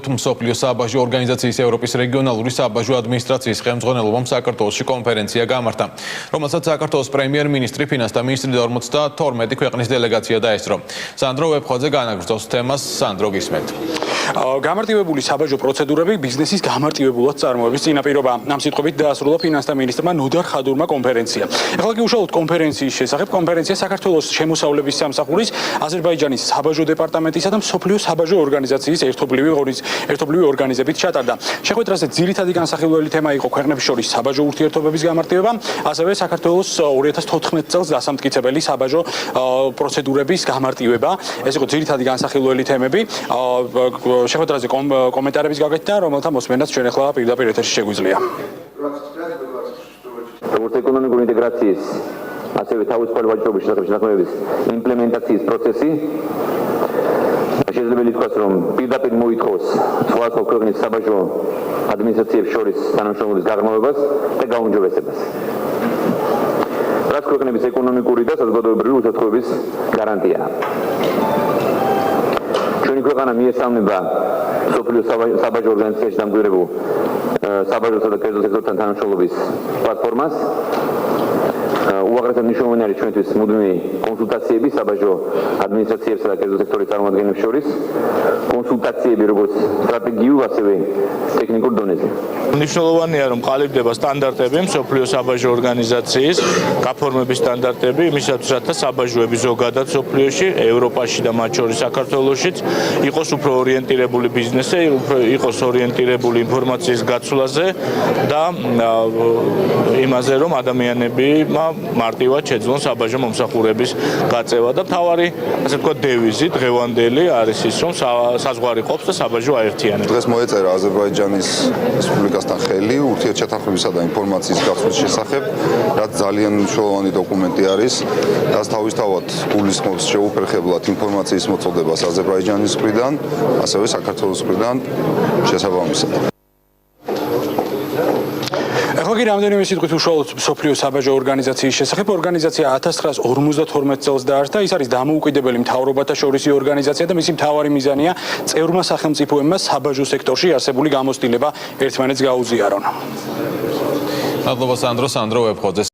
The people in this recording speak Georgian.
ვიმსჯელოთ მსოფლიო საბაჟო ორგანიზაციის ევროპის რეგიონალური საბაჟო ადმინისტრაციის ხელმძღვანელობამ საქართველოში კონფერენცია გამართა, რომელსაც საქართველოს პრემიერ-მინისტრი, ფინანსთა მინისტრი და 52 ქვეყნის დელეგაცია დაესწრო. სანდრო ვეფხვაძე განაგრძობს თემას. სანდრო, გისმენთ. გამარტივებული საბაჟო პროცედურები ბიზნესის გამარტივებულად წარმოების წინაპირობა. ამ სიტყვებით დაასრულა ფინანსთა მინისტრმა ნოდარ ხადურმა კონფერენცია. ეხლა კი უშუალოდ კონფერენციის შესახებ. კონფერენცია საქართველოს შემოსავლების სამსახურის, აზერბაიჯანის საბაჟო დეპარტამენტისა და მსოფლიო საბაჟო ორგანიზაციის ერთობლივი ორგანიზებით ჩატარდა. შეხვედრაზე ძირითადი განსახილველი თემა იყო ქვეყნების შორის საბაჟო ურთიერთობების გამარტივება, ასევე საქართველოს 2014 წელს დასამტკიცებელი საბაჟო პროცედურების გამარტივება. ეს იყო ძირითადი განსახილველი თემები. შეხვედრაზე კომენტარების გაკეთდა, რომელთა მოსმენაც ჩვენ ახლა პირდაპირ ეთერში შეგვიძლია. როგორც ეკონომიკური ინტეგრაციის, ასევე თავისუფალი ვაჭრობის შესაქმების იმპლემენტაციის პროცესი შეიძლება ითქვას, რომ პირდაპირ მოითხოვს სხვა ქვეყნის საბაჟო ადმინისტრაციებს შორის თანამშრომლობის გაღრმავებას და გაუმჯობესებას. რაც ქვეყნების ეკონომიკური და საზოგადოებრივი ურთიერთობების გარანტიაა. ჩვენი ქვეყანა მიესალმება მსოფლიო საბაჟო ორგანიზაციაში დამკვირვებულ საბაჟოსა და კერძო სექტორთან თანამშრომლობის პლატფორმას. უაღრესად მნიშვნელოვანი არის ჩვენთვის მუდმივი კონსულტაციები საბაჟო ადმინისტრაციებსა და კერძო სექტორის წარმომადგენლებს შორის, კონსულტაციები როგორც სტრატეგიულ, ასევე ტექნიკურ დონეზე. მნიშვნელოვანია, რომ ყალიბდება სტანდარტები მსოფლიო საბაჟო ორგანიზაციის გაფორმების სტანდარტები, იმისათვის, რათა საბაჟოები ზოგადად მსოფლიოში, ევროპაში და მათ შორის საქართველოშიც იყოს უფრო ორიენტირებული ბიზნესზე, იყოს ორიენტირებული ინფორმაციის გაცვლაზე და იმაზე, რომ ადამიანები მარტივად შეძლონ საბაჟო მომსახურების გაწევა და მთავარი, ასე ვთქვათ, დევიზი დღევანდელი არის ის, რომ საზღვარი ყოფს და საბაჟო აერთიანებს. დღეს მოეწერა აზერბაიჯანის რესპუბლიკასთან ხელი ურთიერთჩათარხმებისა და ინფორმაციის გაცვლის შესახებ, რაც ძალიან მნიშვნელოვანი დოკუმენტი არის, რაც თავისთავად გულისხმობს შეუფერხებლად ინფორმაციის მოწოდებას აზერბაიჯანის მხრიდან, ასევე საქართველოს მხრიდან შესაბამისად. ახლა კი რამდენიმე სიტყვით უშუალოდ მსოფლიო საბაჟო ორგანიზაციის შესახებ. ორგანიზაცია 1952 წელს დაარსდა. ის არის დამოუკიდებელი მთავრობათა შორისი ორგანიზაცია და მისი მთავარი მიზანია წევრმა სახელმწიფოებმა საბაჟო სექტორში არსებული გამოცდილება ერთმანეთს გაუზიარონ. მადლობა სანდრო ვეფხვაძე.